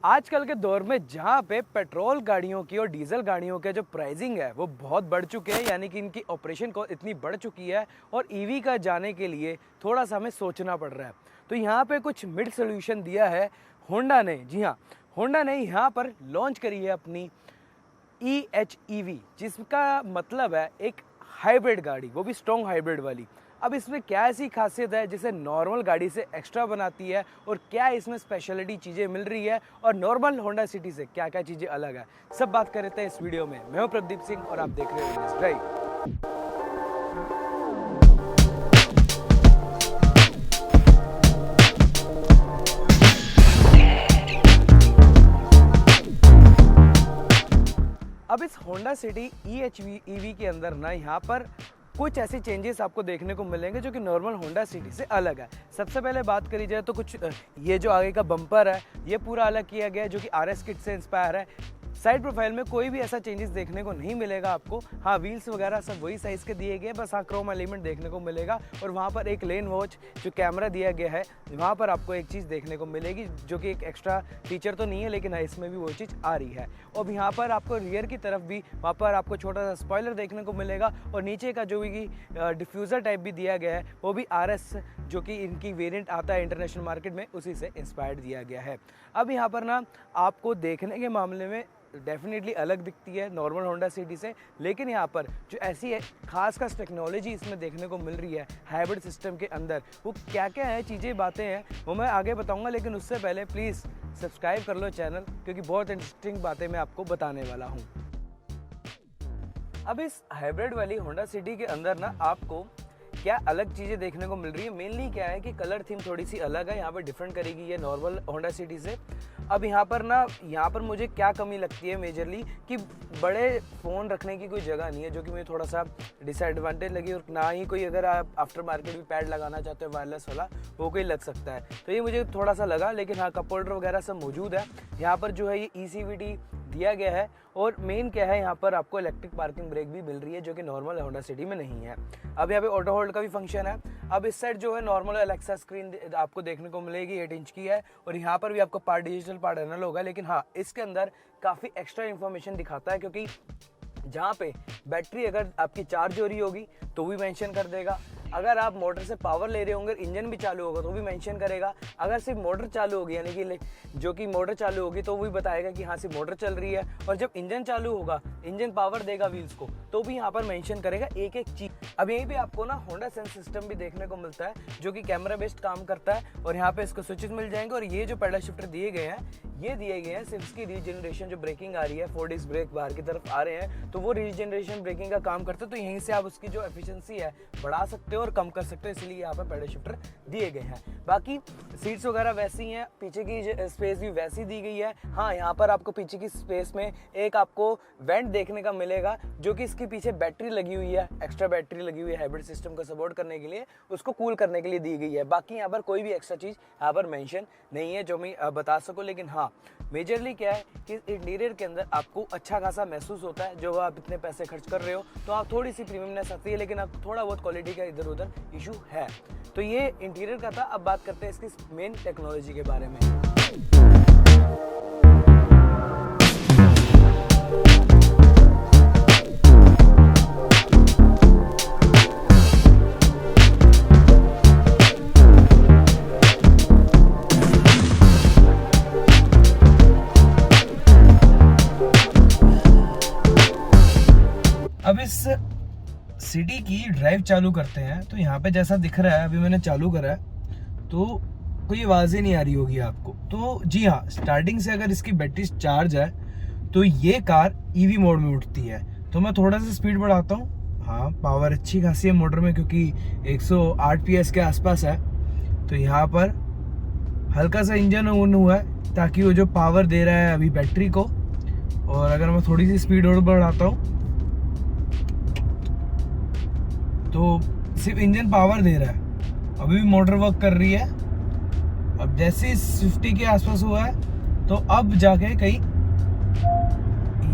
आजकल के दौर में जहाँ पे पेट्रोल गाड़ियों की और डीजल गाड़ियों के जो प्राइसिंग है वो बहुत बढ़ चुके हैं, यानी कि इनकी ऑपरेशन कॉस्ट इतनी बढ़ चुकी है और ईवी का जाने के लिए थोड़ा सा हमें सोचना पड़ रहा है। तो यहाँ पे कुछ मिड सोल्यूशन दिया है होंडा ने। जी हाँ, होंडा ने यहाँ पर लॉन्च करी है अपनी EHEV, जिसका मतलब है एक हाइब्रिड गाड़ी, वो भी स्ट्रॉन्ग हाइब्रिड वाली। अब इसमें क्या ऐसी खासियत है जिसे नॉर्मल गाड़ी से एक्स्ट्रा बनाती है और क्या इसमें स्पेशलिटी चीज़ें मिल रही है और नॉर्मल होंडा सिटी से क्या क्या चीज़ें अलग है, सब बात कर रहे हैं इस वीडियो में। मैं हूं प्रदीप सिंह और आप देख रहे हो ड्राइव। अब इस होंडा सिटी EHEV के अंदर ना यहाँ पर कुछ ऐसे चेंजेस आपको देखने को मिलेंगे जो कि नॉर्मल होंडा सिटी से अलग है। सबसे पहले बात करी जाए तो कुछ ये जो आगे का बम्पर है ये पूरा अलग किया गया है, जो कि RS किट से इंस्पायर है। साइड प्रोफाइल में कोई भी ऐसा चेंजेस देखने को नहीं मिलेगा आपको। हाँ, व्हील्स वगैरह सब वही साइज़ के दिए गए, बस हाँ क्रोम एलिमेंट देखने को मिलेगा। और वहाँ पर एक लेन वॉच जो कैमरा दिया गया है, वहाँ पर आपको एक चीज़ देखने को मिलेगी जो कि एक एक्स्ट्रा फीचर तो नहीं है, लेकिन हाँ इसमें भी वो चीज़ आ रही है। और यहाँ पर आपको रियर की तरफ भी वहाँ पर आपको छोटा सा स्पॉइलर देखने को मिलेगा और नीचे का जो भी डिफ्यूज़र टाइप भी दिया गया है वो भी RS जो कि इनकी वेरिएंट आता है इंटरनेशनल मार्केट में, उसी से इंस्पायर्ड दिया गया है। अब यहाँ पर ना आपको देखने के मामले में डेफिनेटली अलग दिखती है नॉर्मल होंडा सिटी से, लेकिन यहाँ पर जो ऐसी है खास टेक्नोलॉजी इसमें देखने को मिल रही है हाइब्रिड सिस्टम के अंदर, वो क्या क्या है चीज़ें बातें हैं वो मैं आगे बताऊंगा। लेकिन उससे पहले प्लीज़ सब्सक्राइब कर लो चैनल, क्योंकि बहुत इंटरेस्टिंग बातें मैं आपको बताने वाला हूँ। अब इस हाइब्रिड वाली होंडा सिटी के अंदर ना आपको क्या अलग चीज़ें देखने को मिल रही है। मेनली क्या है कि कलर थीम थोड़ी सी अलग है, यहाँ पर डिफरेंट करेगी ये नॉर्मल होंडा सिटी से। अब यहाँ पर मुझे क्या कमी लगती है मेजरली कि बड़े फ़ोन रखने की कोई जगह नहीं है, जो कि मुझे थोड़ा सा डिसएडवांटेज लगी। और ना ही कोई अगर आप आफ्टर मार्केट भी पैड लगाना चाहते हो वायरलेस वाला, वो कोई लग सकता है, तो ये मुझे थोड़ा सा लगा। लेकिन हाँ, कप होल्डर वगैरह सब मौजूद है। यहाँ पर जो है ये ECVT दिया गया है और मेन क्या है, यहाँ पर आपको इलेक्ट्रिक पार्किंग ब्रेक भी मिल रही है, जो कि नॉर्मल होंडा सिटी में नहीं है। अब यहाँ पे ऑटो होल्ड का भी फंक्शन है। अब इस साइड जो है नॉर्मल एलेक्सा स्क्रीन आपको देखने को मिलेगी, 8 इंच की है। और यहाँ पर भी आपको पार्ट डिजिटल पार्ट एनालॉग होगा, लेकिन हाँ इसके अंदर काफ़ी एक्स्ट्रा इन्फॉर्मेशन दिखाता है, क्योंकि जहाँ पे बैटरी अगर आपकी चार्ज हो रही होगी तो भी मेंशन कर देगा। अगर आप मोटर से पावर ले रहे होंगे, इंजन भी चालू होगा तो भी मेंशन करेगा। अगर सिर्फ मोटर चालू होगी, यानी कि जो कि मोटर चालू होगी, तो वो भी बताएगा कि हाँ सिर्फ मोटर चल रही है। और जब इंजन चालू होगा, इंजन पावर देगा व्हील्स को, तो भी यहाँ पर मेंशन करेगा एक एक चीज। अब यहीं पे आपको ना होंडा सेंस सिस्टम भी देखने को मिलता है, जो कि कैमरा बेस्ड काम करता है। और यहाँ पे इसको स्विचेस मिल जाएंगे। और ये जो पेडल शिफ्टर दिए गए हैं, ये दिए गए हैं सिर्फ इसकी रीजनरेशन, जो ब्रेकिंग आ रही है 4 डिस्क ब्रेक बाहर की तरफ आ रहे हैं, तो वो रीजनरेशन ब्रेकिंग का काम करते हैं। तो यहीं से आप उसकी जो एफिशिएंसी है बढ़ा सकते हो और कम कर सकते हो, इसलिए यहाँ पर पेडल शिफ्टर दिए गए हैं। बाकी सीट्स वगैरह वैसी हैं, पीछे की स्पेस भी वैसी दी गई है। हाँ, यहाँ पर आपको पीछे की स्पेस में एक आपको वेंट देखने का मिलेगा, जो कि इसके पीछे बैटरी लगी हुई है, एक्स्ट्रा बैटरी लगी हुई है हाइब्रिड सिस्टम को सपोर्ट करने के लिए, उसको कूल करने के लिए दी गई है। बाकी यहाँ पर कोई भी एक्स्ट्रा चीज़ यहाँ पर मेंशन नहीं है जो मैं बता सकूँ। लेकिन हाँ, मेजरली क्या है कि इंटीरियर के अंदर आपको अच्छा खासा महसूस होता है। जो आप इतने पैसे खर्च कर रहे हो तो आप थोड़ी सी प्रीमियमनेस आती है, लेकिन अब थोड़ा बहुत क्वालिटी का इधर उधर इशू है। तो ये इंटीरियर का था। अब बात करते हैं इसकी मेन टेक्नोलॉजी के बारे में। अब इस सिटी की ड्राइव चालू करते हैं तो यहाँ पे जैसा दिख रहा है, अभी मैंने चालू करा है तो कोई आवाज़ ही नहीं आ रही होगी आपको। तो जी हाँ, स्टार्टिंग से अगर इसकी बैटरी चार्ज है तो ये कार EV मोड में उठती है। तो मैं थोड़ा सा स्पीड बढ़ाता हूँ। हाँ, पावर अच्छी खासी है मोटर में, क्योंकि 108 PS के आसपास है। तो यहाँ पर हल्का सा इंजन ऑन हुआ है ताकि वो जो पावर दे रहा है अभी बैटरी को। और अगर मैं थोड़ी सी स्पीड और बढ़ाता हूँ तो सिर्फ इंजन पावर दे रहा है, अभी भी मोटर वर्क कर रही है। अब जैसे 50 के आसपास हुआ है तो अब जाके कहीं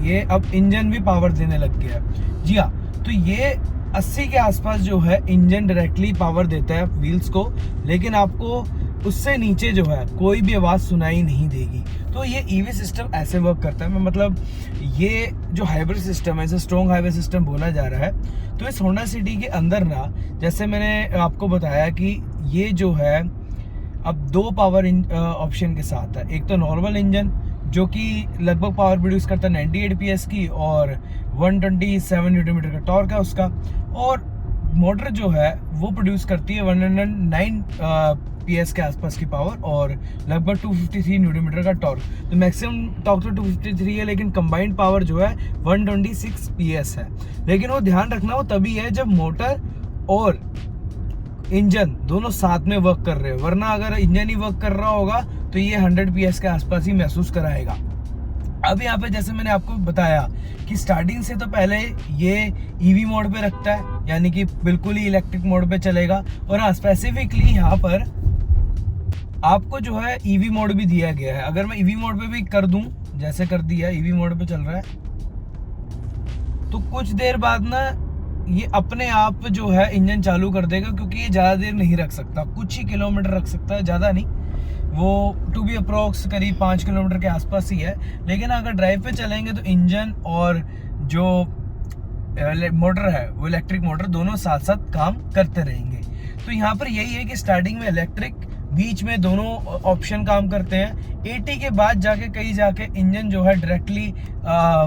ये अब इंजन भी पावर देने लग गया है। जी हाँ, तो ये 80 के आसपास जो है इंजन डायरेक्टली पावर देता है व्हील्स को, लेकिन आपको उससे नीचे जो है कोई भी आवाज़ सुनाई नहीं देगी। तो ये ईवी सिस्टम ऐसे वर्क करता है। मतलब ये जो हाइब्रिड सिस्टम है, इसे स्ट्रॉन्ग हाइब्रिड सिस्टम बोला जा रहा है। तो इस होंडा सिटी के अंदर ना, जैसे मैंने आपको बताया कि ये जो है अब 2 पावर ऑप्शन के साथ है। एक तो नॉर्मल इंजन जो कि लगभग पावर प्रोड्यूस करता है 98 PS की और 127 न्यूटन मीटर का टॉर्क है उसका, और मोटर जो है वो प्रोड्यूस करती है 109 PS के आसपास की पावर और लगभग 253 न्यूटन मीटर का टॉर्क। तो मैक्सिमम टॉर्क तो 253 है, लेकिन कंबाइंड पावर जो है 126 PS है। लेकिन वो ध्यान रखना वो तभी है जब मोटर और इंजन दोनों साथ में वर्क कर रहे हो, वरना अगर इंजन ही वर्क कर रहा होगा तो ये 100 PS के आसपास ही महसूस कराएगा। अब यहाँ पे जैसे मैंने आपको बताया कि स्टार्टिंग से तो पहले ये ईवी मोड पे रखता है, यानी कि बिल्कुल ही इलेक्ट्रिक मोड पे चलेगा। और हाँ, स्पेसिफिकली यहाँ पर आपको जो है ईवी मोड भी दिया गया है। अगर मैं ईवी मोड पे भी कर दूं, जैसे कर दिया, ईवी मोड पे चल रहा है, तो कुछ देर बाद ना ये अपने आप जो है इंजन चालू कर देगा, क्योंकि ये ज़्यादा देर नहीं रख सकता, कुछ ही किलोमीटर रख सकता है, ज़्यादा नहीं। वो टू बी अप्रोक्स करीब 5 किलोमीटर के आसपास ही है। लेकिन अगर ड्राइव पे चलेंगे तो इंजन और जो मोटर है वो इलेक्ट्रिक मोटर दोनों साथ साथ काम करते रहेंगे। तो यहाँ पर यही है कि स्टार्टिंग में इलेक्ट्रिक, बीच में दोनों ऑप्शन काम करते हैं। 80 के बाद जाके कहीं जाके इंजन जो है डायरेक्टली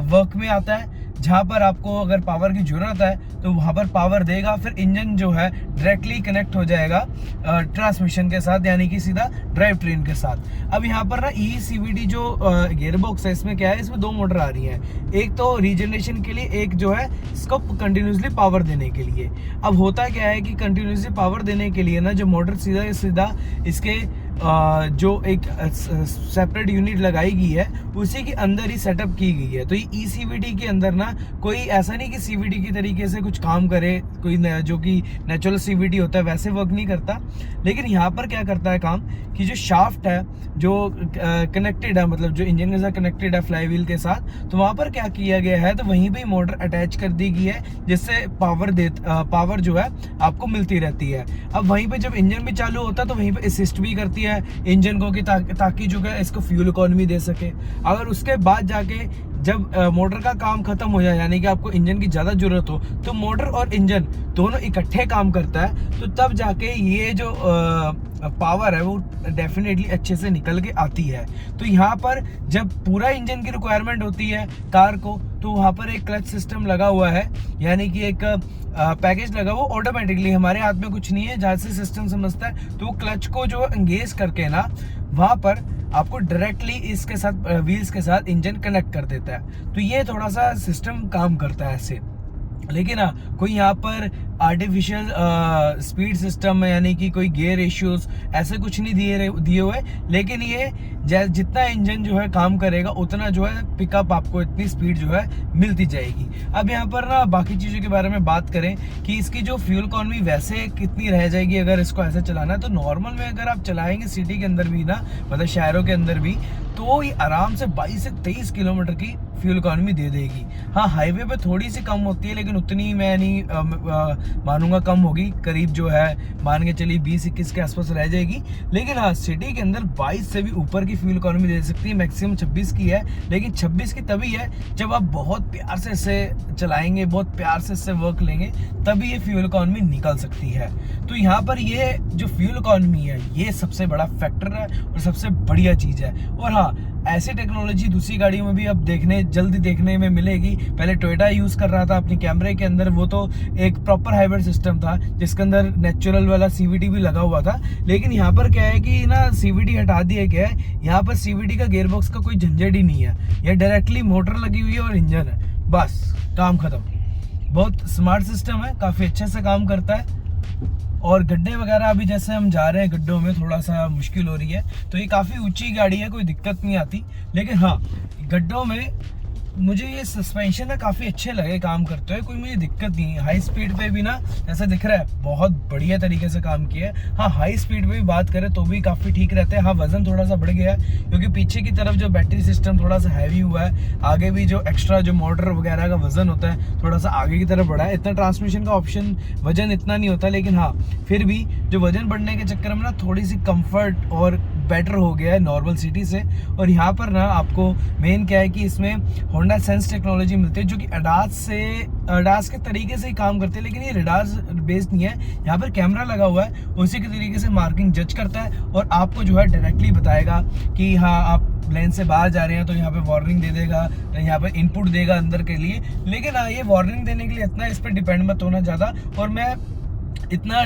वर्क में आता है, जहाँ पर आपको अगर पावर की जरूरत है तो वहाँ पर पावर देगा, फिर इंजन जो है डायरेक्टली कनेक्ट हो जाएगा ट्रांसमिशन के साथ, यानी कि सीधा ड्राइव ट्रेन के साथ। अब यहाँ पर ना ECVT जो गियर बॉक्स है, इसमें क्या है, इसमें 2 मोटर आ रही हैं। एक तो रीजनरेशन के लिए, एक जो है इसको कंटिन्यूसली पावर देने के लिए। अब होता क्या है कि कंटिन्यूसली पावर देने के लिए ना जो मोटर सीधा सीधा इसके जो एक सेपरेट यूनिट लगाई गई है उसी के अंदर ही सेटअप की गई है। तो ये ECVT के अंदर ना कोई ऐसा नहीं कि CVT की तरीके से कुछ काम करे, कोई जो कि नेचुरल CVT होता है वैसे वर्क नहीं करता। लेकिन यहाँ पर क्या करता है काम कि जो शाफ्ट है जो कनेक्टेड है, मतलब जो इंजन के साथ कनेक्टेड है फ्लाई के साथ, तो वहाँ पर क्या किया गया है, तो वहीं पे मोटर अटैच कर दी गई है, जिससे पावर जो है आपको मिलती रहती है। अब वहीं पे जब इंजन भी चालू होता है तो वहीं पे असिस्ट भी करती है इंजन को कि ताकि जो है इसको फ्यूल इकोनॉमी दे सके। अगर उसके बाद जाके जब मोटर का काम खत्म हो जाए, यानी कि आपको इंजन की ज़्यादा ज़रूरत हो, तो मोटर और इंजन दोनों इकट्ठे काम करता है, तो तब जाके ये जो पावर है वो डेफिनेटली अच्छे से निकल के आती है। तो यहाँ पर जब पूरा इंजन की रिक्वायरमेंट होती है कार को, तो वहाँ पर एक क्लच सिस्टम लगा हुआ है, यानी कि एक पैकेज लगा हुआ ऑटोमेटिकली, हमारे हाथ में कुछ नहीं है, जहाँ से सिस्टम समझता है। तो वो क्लच को जो एंगेज करके ना वहाँ पर आपको डायरेक्टली इसके साथ व्हील्स के साथ इंजन कनेक्ट कर देता है। तो ये थोड़ा सा सिस्टम काम करता है ऐसे। लेकिन हाँ, कोई यहाँ पर आर्टिफिशियल स्पीड सिस्टम यानी कि कोई गियर रेशियोज ऐसे कुछ नहीं दिए हुए, लेकिन ये जितना इंजन जो है काम करेगा उतना जो है पिकअप आपको इतनी स्पीड जो है मिलती जाएगी। अब यहाँ पर ना बाकी चीज़ों के बारे में बात करें कि इसकी जो फ्यूल इकॉनमी वैसे कितनी रह जाएगी अगर इसको ऐसे चलाना है, तो नॉर्मल में अगर आप चलाएंगे सिटी के अंदर भी ना, मतलब शहरों के अंदर भी, तो ये आराम से 22 से 23 किलोमीटर की फ्यूल इकॉनमी दे देगी। हाँ, हाईवे पे थोड़ी सी कम होती है, लेकिन उतनी मैं नहीं मानूंगा कम होगी, करीब जो है मान के चलिए 20-21 के आसपास रह जाएगी। लेकिन हाँ, सिटी के अंदर 22 से भी ऊपर की फ्यूल इकॉनमी दे सकती है, मैक्सिमम 26 की है। लेकिन 26 की तभी है जब आप बहुत प्यार से इसे चलाएंगे, बहुत प्यार से इससे वर्क लेंगे, तभी ये फ्यूल इकॉनमी निकल सकती है। तो यहाँ पर ये जो फ्यूल इकॉनमी है ये सबसे बड़ा फैक्टर है और सबसे बढ़िया चीज़ है। और हाँ, ऐसी टेक्नोलॉजी दूसरी गाड़ियों में भी अब जल्दी देखने में मिलेगी। पहले टोयोटा यूज कर रहा था अपनी कैमरे के अंदर, वो तो एक प्रॉपर हाइब्रिड सिस्टम था जिसके अंदर नेचुरल वाला CVT भी लगा हुआ था। लेकिन यहाँ पर क्या है कि ना CVT हटा दिया गया है, यहाँ पर CVT का गियरबॉक्स का कोई झंझट ही नहीं है, यह डायरेक्टली मोटर लगी हुई है और इंजन है, बस काम खत्म। बहुत स्मार्ट सिस्टम है, काफी अच्छे से काम करता है। और गड्ढे वगैरह अभी जैसे हम जा रहे हैं गड्ढों में थोड़ा सा मुश्किल हो रही है, तो ये काफ़ी ऊंची गाड़ी है, कोई दिक्कत नहीं आती। लेकिन हाँ, गड्ढों में मुझे ये सस्पेंशन ना काफ़ी अच्छे लगे काम करते हुए, कोई मुझे दिक्कत नहीं है। हाई स्पीड पे भी ना ऐसा दिख रहा है बहुत बढ़िया तरीके से काम किया है। हाँ, हाई स्पीड पे भी बात करें तो भी काफ़ी ठीक रहते हैं। हाँ, वजन थोड़ा सा बढ़ गया है क्योंकि पीछे की तरफ जो बैटरी सिस्टम थोड़ा सा हैवी हुआ है, आगे भी जो एक्स्ट्रा जो मोटर वगैरह का वजन होता है थोड़ा सा आगे की तरफ बढ़ा है। इतना ट्रांसमिशन का ऑप्शन वजन इतना नहीं होता, लेकिन हाँ फिर भी जो वजन बढ़ने के चक्कर में ना थोड़ी सी कंफर्ट और बेटर हो गया है नॉर्मल सिटी से। और यहाँ पर ना आपको मेन क्या है कि इसमें होंडा सेंस टेक्नोलॉजी मिलती है जो कि अडास के तरीके से ही काम करते हैं, लेकिन ये रडास बेस्ड नहीं है। यहाँ पर कैमरा लगा हुआ है, उसी के तरीके से मार्किंग जज करता है और आपको जो है डायरेक्टली बताएगा कि हाँ आप लेन से बाहर जा रहे हैं तो यहाँ पे वार्निंग दे देगा, यहाँ पे इनपुट देगा अंदर के लिए। लेकिन हाँ, ये वार्निंग देने के लिए इतना इस पर डिपेंड मत होना ज़्यादा, और मैं इतना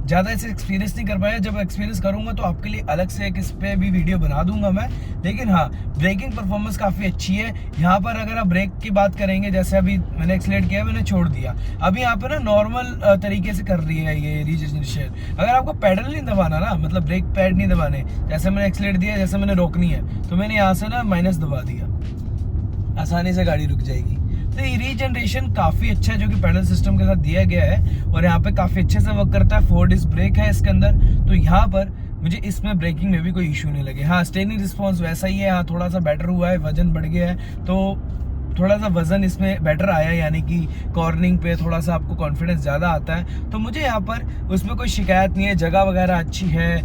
ज़्यादा इसे एक्सपीरियंस नहीं कर पाया। जब एक्सपीरियंस करूँगा तो आपके लिए अलग से एक इस पर भी वीडियो बना दूंगा मैं। लेकिन हाँ, ब्रेकिंग परफॉर्मेंस काफ़ी अच्छी है। यहाँ पर अगर आप ब्रेक की बात करेंगे, जैसे अभी मैंने एक्सीलेट किया, मैंने छोड़ दिया, अभी यहाँ पर ना नॉर्मल तरीके से कर रही है ये रीजनरेशन। अगर आपको पैडल नहीं दबाना ना, मतलब ब्रेक पैड नहीं दबाने, जैसे मैंने एक्सीलेट दिया, जैसे मैंने रोकनी है तो मैंने यहाँ से ना माइनस दबा दिया, आसानी से गाड़ी रुक जाएगी। तो ये रीजनरेशन काफ़ी अच्छा है जो कि पैडल सिस्टम के साथ दिया गया है और यहाँ पे काफ़ी अच्छे से वर्क करता है। 4 डिस्क ब्रेक है इसके अंदर, तो यहाँ पर मुझे इसमें ब्रेकिंग में भी कोई इशू नहीं लगे। हाँ, स्टेयरिंग रिस्पॉन्स वैसा ही है, हाँ थोड़ा सा बेटर हुआ है, वजन बढ़ गया है तो थोड़ा सा वजन इसमें बेटर आया है, यानी कि कॉर्निंग पे थोड़ा सा आपको कॉन्फिडेंस ज़्यादा आता है। तो मुझे यहाँ पर उसमें कोई शिकायत नहीं है, जगह वगैरह अच्छी है,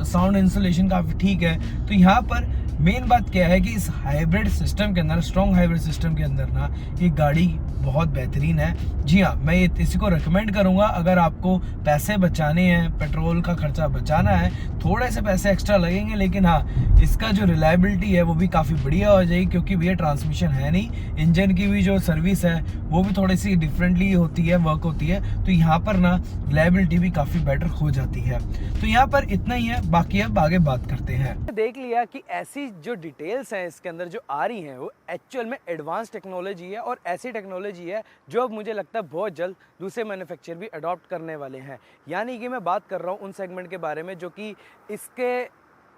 साउंड इंसुलेशन काफ़ी ठीक है। तो यहाँ पर मेन बात क्या है कि इस हाइब्रिड सिस्टम के अंदर, स्ट्रॉन्ग हाइब्रिड सिस्टम के अंदर ना ये गाड़ी बहुत बेहतरीन है। जी हाँ, मैं ये इसी को रिकमेंड करूँगा। अगर आपको पैसे बचाने हैं, पेट्रोल का खर्चा बचाना है, थोड़े से पैसे एक्स्ट्रा लगेंगे, लेकिन हाँ इसका जो रिलायबिलिटी है वो भी काफ़ी बढ़िया हो जाएगी, क्योंकि भैया ट्रांसमिशन है नहीं, इंजन की भी जो सर्विस है वो भी थोड़ी सी डिफरेंटली होती है, वर्क होती है। तो यहाँ पर ना रिलायबिलिटी भी काफ़ी बेटर हो जाती है। तो यहाँ पर इतना ही है, बाकी अब आगे बात करते हैं। देख लिया कि ऐसी जो डिटेल्स हैं इसके अंदर जो आ रही हैं वो एक्चुअल में एडवांस टेक्नोलॉजी है, और ऐसी टेक्नोलॉजी है जो अब मुझे लगता है बहुत जल्द दूसरे मैन्युफैक्चर भी अडॉप्ट करने वाले हैं। यानी कि मैं बात कर रहा हूँ उन सेगमेंट के बारे में जो कि इसके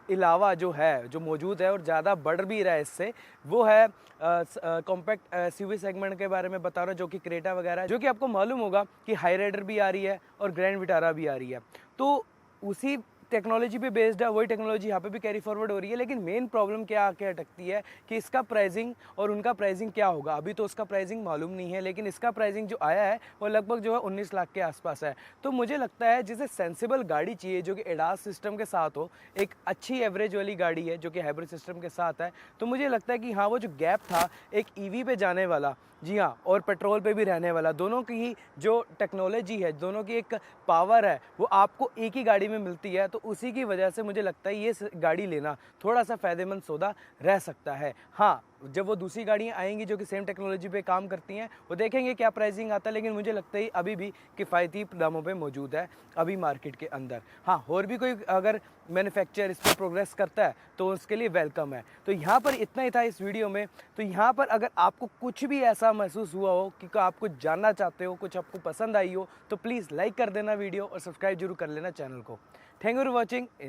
अलावा जो है, जो मौजूद है और ज़्यादा बढ़ भी रहा है इससे, वो है कॉम्पैक्ट एसयूवी सेगमेंट के बारे में बता रहा हूँ, जो कि क्रेटा वगैरह है, जो कि आपको मालूम होगा कि हाई राइडर भी आ रही है और ग्रैंड विटारा भी आ रही है। तो उसी टेक्नोलॉजी पे बेस्ड है, वही टेक्नोलॉजी यहाँ पे भी कैरी फॉरवर्ड हो रही है। लेकिन मेन प्रॉब्लम क्या आके अटकती है कि इसका प्राइसिंग और उनका प्राइसिंग क्या होगा। अभी तो उसका प्राइसिंग मालूम नहीं है, लेकिन इसका प्राइसिंग जो आया है वो लगभग जो है 19 लाख के आसपास है। तो मुझे लगता है जिसे सेंसिबल गाड़ी चाहिए जो कि एडास सिस्टम के साथ हो, एक अच्छी एवरेज वाली गाड़ी है जो कि हाइब्रिड सिस्टम के साथ है, तो मुझे लगता है कि हाँ वो जो गैप था एक ईवी पे जाने वाला, जी हाँ, और पेट्रोल पे भी रहने वाला, दोनों की ही जो टेक्नोलॉजी है, दोनों की एक पावर है, वो आपको एक ही गाड़ी में मिलती है। तो उसी की वजह से मुझे लगता है ये गाड़ी लेना थोड़ा सा फ़ायदेमंद सौदा रह सकता है। हाँ, जब वो दूसरी गाड़ियाँ आएंगी जो कि सेम टेक्नोलॉजी पे काम करती हैं, वो देखेंगे क्या प्राइसिंग आता है, लेकिन मुझे लगता है अभी भी किफ़ायती दामों पे मौजूद है अभी मार्केट के अंदर। हाँ, और भी कोई अगर मैन्युफैक्चर इस पर प्रोग्रेस करता है तो उसके लिए वेलकम है। तो यहाँ पर इतना ही था इस वीडियो में। तो यहाँ पर अगर आपको कुछ भी ऐसा महसूस हुआ हो कि आप कुछ जानना चाहते हो, कुछ आपको पसंद आई हो, तो प्लीज़ लाइक कर देना वीडियो और सब्सक्राइब जरूर कर लेना चैनल को। Thank you for watching.